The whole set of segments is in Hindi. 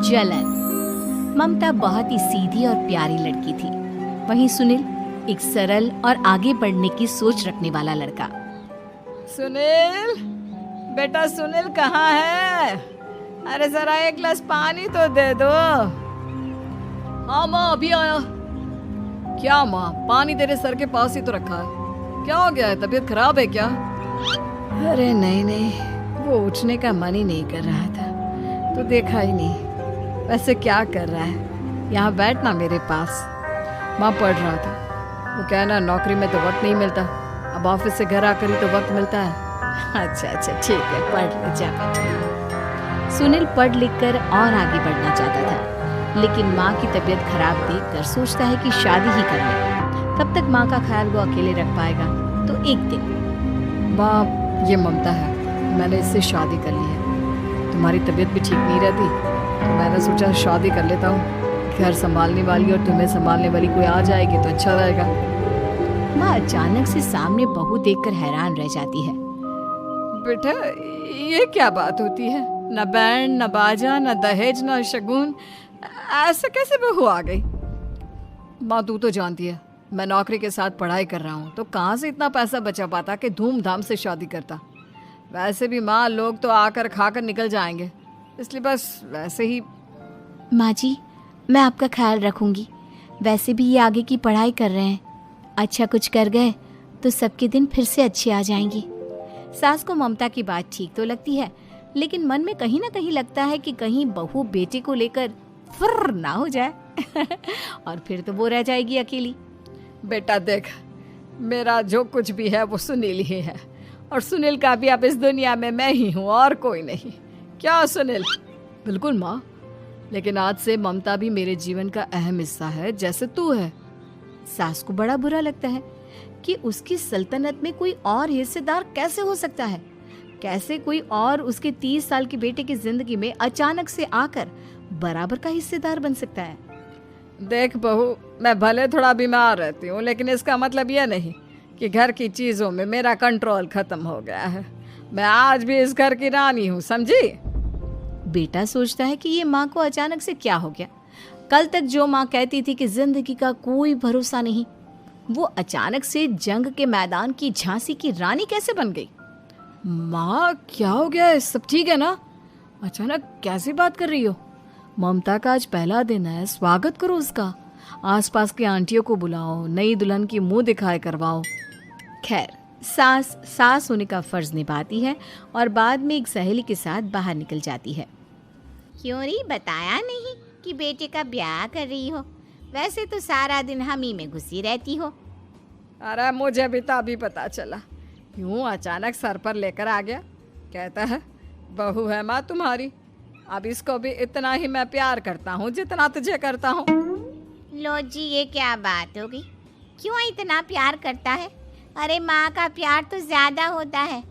जलन। ममता बहुत ही सीधी और प्यारी लड़की थी, वहीं सुनील एक सरल और आगे बढ़ने की सोच रखने वाला लड़का। सुनील, बेटा सुनील कहाँ है? अरे जरा एक गिलास पानी तो दे दो। हाँ माँ, अभी आया। क्या माँ, पानी तेरे सर के पास ही तो रखा है, क्या हो गया है? तबीयत खराब है क्या? अरे नहीं नहीं, वो उठने का मन ही नहीं कर रहा था, तो देखा ही नहीं। वैसे क्या कर रहा है? यहाँ बैठना मेरे पास। माँ पढ़ रहा था। वो कहना नौकरी में तो वक्त नहीं मिलता, अब ऑफिस से घर आकर ही तो वक्त मिलता है। अच्छा ठीक है, पढ़ ले जा। सुनील पढ़ लिख कर और आगे बढ़ना चाहता था, लेकिन माँ की तबीयत खराब देखकर सोचता है कि शादी ही कर ले। कब तक माँ का ख्याल वो अकेले रख पाएगा? तो एक दिन, माँ ये ममता है, मैंने इससे शादी कर ली है। तुम्हारी तबीयत भी ठीक नहीं रहती, तो मैंने सोचा शादी कर लेता हूँ। घर संभालने वाली और तुम्हें संभालने वाली कोई आ जाएगी तो अच्छा रहेगा। माँ अचानक से सामने बहू देखकर हैरान रह जाती है। बेटा ये क्या बात होती है? न बैंड, न बाजा, न दहेज, न शगुन, ऐसे कैसे बहू आ गई? माँ तू तो जानती है मैं नौकरी के साथ पढ़ाई कर रहा हूँ, तो कहाँ से इतना पैसा बचा पाता कि धूमधाम से शादी करता। वैसे भी माँ लोग तो आकर खाकर निकल जाएंगे, इसलिए बस वैसे ही। माँ जी, मैं आपका ख्याल रखूंगी। वैसे भी ये आगे की पढ़ाई कर रहे हैं, अच्छा कुछ कर गए तो सबके दिन फिर से अच्छे आ जाएंगी। सास को ममता की बात ठीक तो लगती है, लेकिन मन में कहीं ना कहीं लगता है कि कहीं बहू बेटे को लेकर फुर्र ना हो जाए और फिर तो वो रह जाएगी अकेली। बेटा देख, मेरा जो कुछ भी है वो सुनील ही है, और सुनील का भी अब इस दुनिया में मैं ही हूँ और कोई नहीं। क्या सुनील? बिल्कुल माँ, लेकिन आज से ममता भी मेरे जीवन का अहम हिस्सा है, जैसे तू है। सास को बड़ा बुरा लगता है कि उसकी सल्तनत में कोई और हिस्सेदार कैसे हो सकता है। कैसे कोई और उसके 30 साल के बेटे की जिंदगी में अचानक से आकर बराबर का हिस्सेदार बन सकता है। देख बहू, मैं भले थोड़ा बीमार रहती हूँ, लेकिन इसका मतलब यह नहीं कि घर की चीजों में मेरा कंट्रोल खत्म हो गया है। मैं आज भी इस घर की रानी हूँ, समझी? बेटा सोचता है कि ये माँ को अचानक से क्या हो गया। कल तक जो माँ कहती थी कि जिंदगी का कोई भरोसा नहीं, वो अचानक से जंग के मैदान की झांसी की रानी कैसे बन गई? माँ क्या हो गया है? सब ठीक है ना? अचानक कैसी बात कर रही हो? ममता का आज पहला दिन है, स्वागत करो उसका। आसपास की आंटियों को बुलाओ, नई दुल्हन की मुंह दिखाए करवाओ। खैर, सास होने का फर्ज निभाती है और बाद में एक सहेली के साथ बाहर निकल जाती है। क्यों री बताया नहीं कि बेटे का ब्याह कर रही हो? वैसे तो सारा दिन हम ही में घुसी रहती हो। अरे मुझे भी तो अभी पता चला, यूं अचानक सर पर लेकर आ गया। कहता है बहू है माँ तुम्हारी, अब इसको भी इतना ही मैं प्यार करता हूँ जितना तुझे करता हूँ। लो जी, ये क्या बात होगी? क्यों इतना प्यार करता है? अरे माँ का प्यार तो ज्यादा होता है।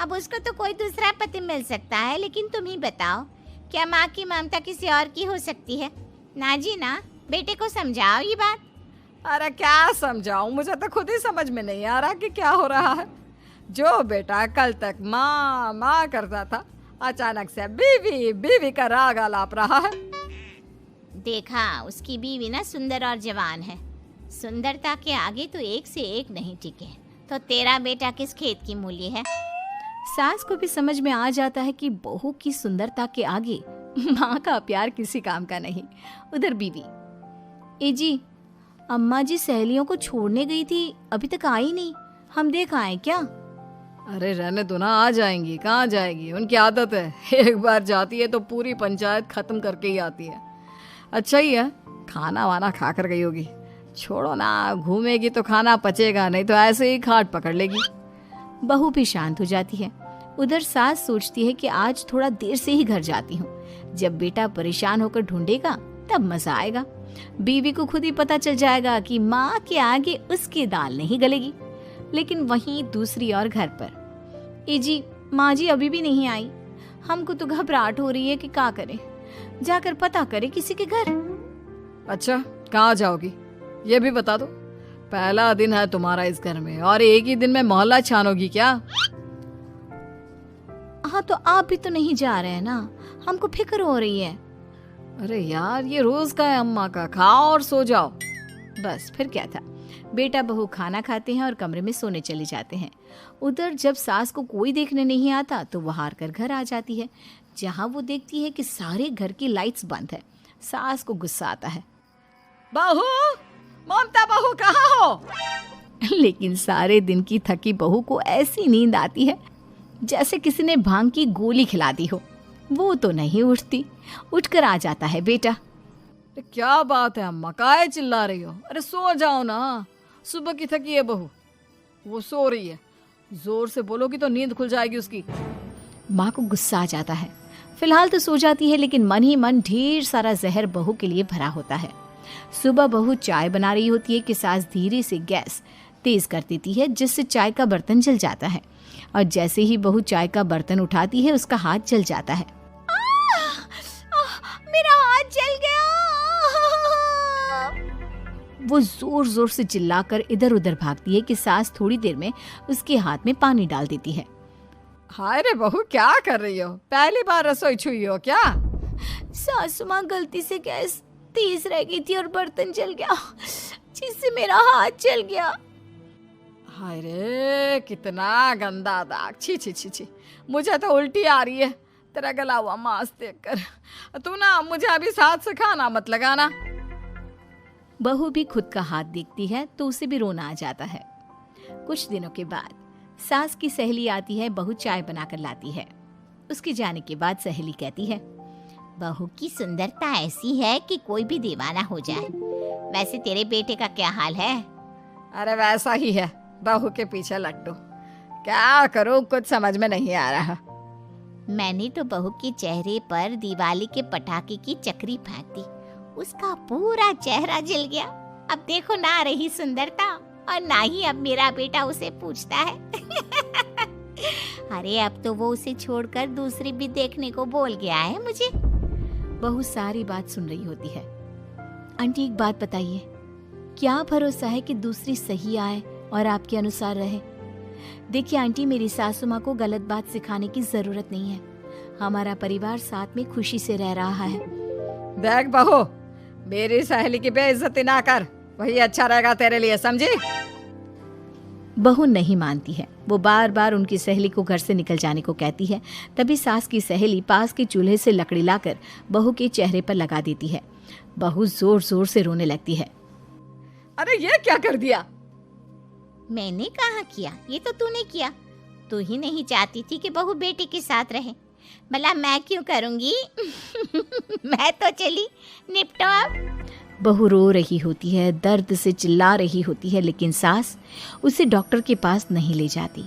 अब उसको तो कोई दूसरा पति मिल सकता है, लेकिन तुम ही बताओ, क्या माँ की ममता किसी और की हो सकती है? ना जी ना, बेटे को समझाओ ये बात। अरे क्या समझाऊं, मुझे तो खुद ही समझ में नहीं आ रहा कि क्या हो रहा है। जो बेटा कल तक माँ माँ करता था, अचानक से बीवी बीवी का राग आलाप रहा है। देखा, उसकी बीवी ना सुंदर और जवान है। सुंदरता के आगे तो एक से एक नहीं टिके, तो तेरा बेटा किस खेत की मूली है? सास को भी समझ में आ जाता है कि बहू की सुंदरता के आगे माँ का प्यार किसी काम का नहीं। उधर बीवी, ए जी, अम्मा जी सहेलियों को छोड़ने गई थी, अभी तक आई नहीं, हम देख आए क्या? अरे रहने दो ना, आ जाएंगी। कहाँ जाएगी, उनकी आदत है, एक बार जाती है तो पूरी पंचायत खत्म करके ही आती है। अच्छा ही है, खाना वाना खा कर गई होगी। छोड़ो ना, घूमेगी तो खाना पचेगा, नहीं तो ऐसे ही खाट पकड़ लेगी। बहू भी शांत हो जाती है। उधर सास सोचती है कि आज थोड़ा देर से ही घर जाती हूँ, जब बेटा परेशान होकर ढूंढेगा तब मजा आएगा। बीवी को खुद ही पता चल जाएगा कि माँ के आगे उसकी दाल नहीं गलेगी। लेकिन वहीं दूसरी ओर घर पर, ए जी, माँ जी अभी भी नहीं आई, हमको तो घबराहट हो रही है कि क्या करें, जाकर पता करें किसी के घर। अच्छा, कहाँ जाओगी ये भी बता दो। पहला दिन है तुम्हारा इस घर में और एक ही दिन में मोहल्ला छानोगी क्या? हाँ, तो आप भी तो नहीं जा रहे हैं ना, हमको फिक्र हो रही है। अरे यार, ये रोज का है अम्मा का, खाओ और सो जाओ। बस फिर क्या था, बेटा बहू खाना खाते हैं और कमरे में सोने चले जाते हैं। उधर जब सास को कोई देखने नहीं आता तो वो हार कर घर आ जाती है, जहाँ वो देखती है कि सारे घर की लाइट्स बंद है। सास को गुस्सा आता है। बहू, ममता बहू कहाँ हो? लेकिन सारे दिन की थकी बहू को ऐसी नींद आती है जैसे किसी ने भांग की गोली खिला दी हो। वो तो नहीं उठती। उठकर आ जाता है बेटा। क्या बात है अम्मा, काहे चिल्ला रही हो? अरे सो जाओ ना, सुबह की थकी है बहू, वो सो रही है। जोर से बोलोगी तो नींद खुल जाएगी उसकी। माँ को गुस्सा आ जाता है। फिलहाल तो सो जाती है, लेकिन मन ही मन ढेर सारा जहर बहू के लिए भरा होता है। सुबह बहू चाय बना रही होती है कि सास धीरे से गैस तेज कर देती है, जिससे चाय का बर्तन जल जाता है। और जैसे ही बहू चाय का बर्तन उठाती है, उसका हाथ जल जाता है। मेरा हाथ जल गया। वो जोर जोर से चिल्लाकर इधर उधर भागती है कि सास थोड़ी देर में उसके हाथ में पानी डाल देती है। हाय रे बहू, क्या कर रही हो? पहली बार रसोई छुई हो क्या? सासू माँ, गलती से गैस तेज रह गई थी और बर्तन जल गया, जिससे मेरा हाथ जल गया। हाय रे, कितना गंदा दाग। छी छी छी छी, मुझे तो उल्टी आ रही है तेरा गला हुआ मांस देखकर। तू ना मुझे अभी साथ से खाना मत लगाना। बहू भी खुद का हाथ देखती है तो उसे भी रोना आ जाता है। कुछ दिनों के बाद सास की सहेली आती है, बहू चाय बनाकर लाती है। उसके जाने के बाद सहेली कहती है, बहू की सुंदरता ऐसी है कि कोई भी दीवाना हो जाए। वैसे तेरे बेटे का क्या हाल है? अरे वैसा ही है, बहू के पीछे लट्टू। क्या करूं, कुछ समझ में नहीं आ रहा। मैंने तो बहू के चेहरे पर दिवाली के पटाखे की चक्री फेंक दी, उसका पूरा चेहरा जल गया। अब देखो ना रही सुंदरता, और ना ही अब मेरा बेटा उसे पूछता है। अरे अब तो वो उसे छोड़कर दूसरी भी देखने को बोल गया है मुझे। बहू सारी बात सुन रही होती है। आंटी, एक बात बताइए, क्या भरोसा है कि दूसरी सही आए और आपके अनुसार रहे? देखिए आंटी, मेरी सासू माँ को गलत बात सिखाने की जरूरत नहीं है। हमारा परिवार साथ में खुशी से रह रहा है। देख बहू, मेरी सहेली की बेइज्जती ना कर, वही अच्छा रहेगा तेरे लिए, समझी? बहू नहीं मानती है। वो बार बार उनकी सहेली को घर से निकल जाने को कहती है। तभी सास की सहेली पास के चूल्हे से लकड़ी लाकर बहू के चेहरे पर लगा देती है। बहू जोर जोर से रोने लगती है। अरे ये क्या कर दिया? मैंने कहा किया, ये तो तूने किया। तू ही नहीं चाहती थी कि बहू बेटे के साथ रहे, भला मैं क्यों करूंगी? मैं तो चली, निपटो अब। बहू रो रही होती है, दर्द से चिल्ला रही होती है, लेकिन सास उसे डॉक्टर के पास नहीं ले जाती।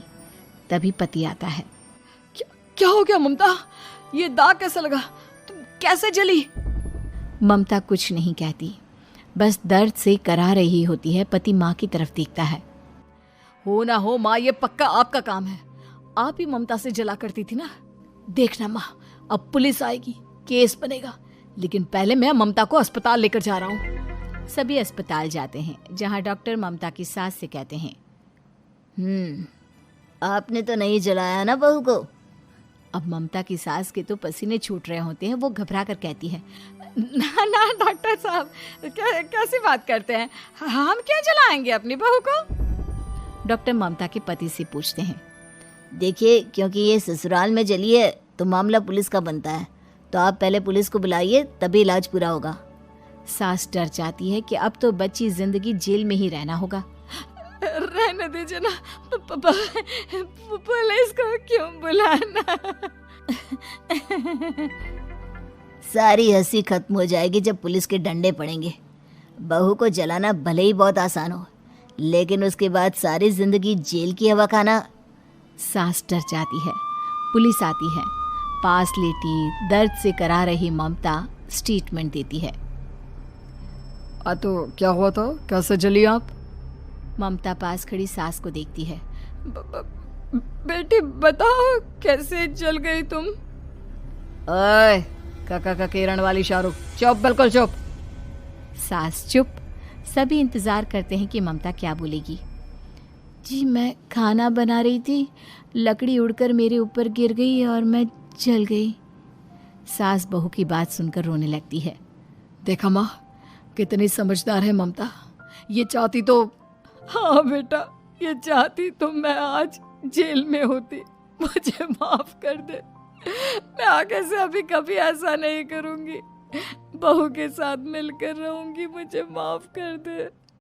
तभी पति आता है। क्या हो गया ममता? ये दाग कैसे लगा? तुम कैसे जली? ममता कुछ नहीं कहती, बस दर्द से करा रही होती है। पति माँ की तरफ देखता है। हो ना हो माँ, ये पक्का आपका काम है। आप ही ममता से जला करती थी ना। देखना माँ, अब पुलिस आएगी, केस बनेगा, लेकिन पहले मैं ममता को अस्पताल लेकर जा रहा हूँ। सभी अस्पताल जाते हैं, जहाँ डॉक्टर ममता की सास से कहते हैं, आपने तो नहीं जलाया ना बहू को? अब ममता की सास के तो पसीने छूट रहे होते हैं। वो घबरा कर कहती है, ना ना डॉक्टर साहब, कैसी बात करते हैं? हम क्या जलाएंगे अपनी बहू को? डॉक्टर ममता के पति से पूछते हैं, देखिए, क्योंकि ये ससुराल में जली है तो मामला पुलिस का बनता है, तो आप पहले पुलिस को बुलाइए, तभी इलाज पूरा होगा। सास डर जाती है कि अब तो बच्ची जिंदगी जेल में ही रहना होगा। रहने दीजिए ना, पुलिस को क्यों बुलाना? सारी हंसी खत्म हो जाएगी जब पुलिस के डंडे पड़ेंगे। बहू को जलाना भले ही बहुत आसान हो, लेकिन उसके बाद सारी जिंदगी जेल की हवा खाना। सास डर जाती है। पुलिस आती है। पास लेटी दर्द से करा रही ममता स्टेटमेंट देती है। तो क्या हुआ था? कैसे जली आप? ममता पास खड़ी सास को देखती है। बेटी बताओ, कैसे जल गई तुम? ओए, काका का किरण वाली शाहरुख, चुप, बिल्कुल चुप। सास चुप। सभी इंतजार करते हैं कि ममता क्या बोलेगी। जी, मैं खाना बना रही थी, लकड़ी उड़कर मेरे ऊपर गिर गई और मैं जल गई। सास बहू की बात सुनकर रोने लगती है। देखा माँ, कितनी समझदार है ममता। ये चाहती तो, हाँ बेटा, ये चाहती तो मैं आज जेल में होती। मुझे माफ कर दे। मैं आगे से अभी कभी ऐसा नहीं करूंगी। बहू के साथ मिलकर रहूंगी। मुझे माफ कर दे।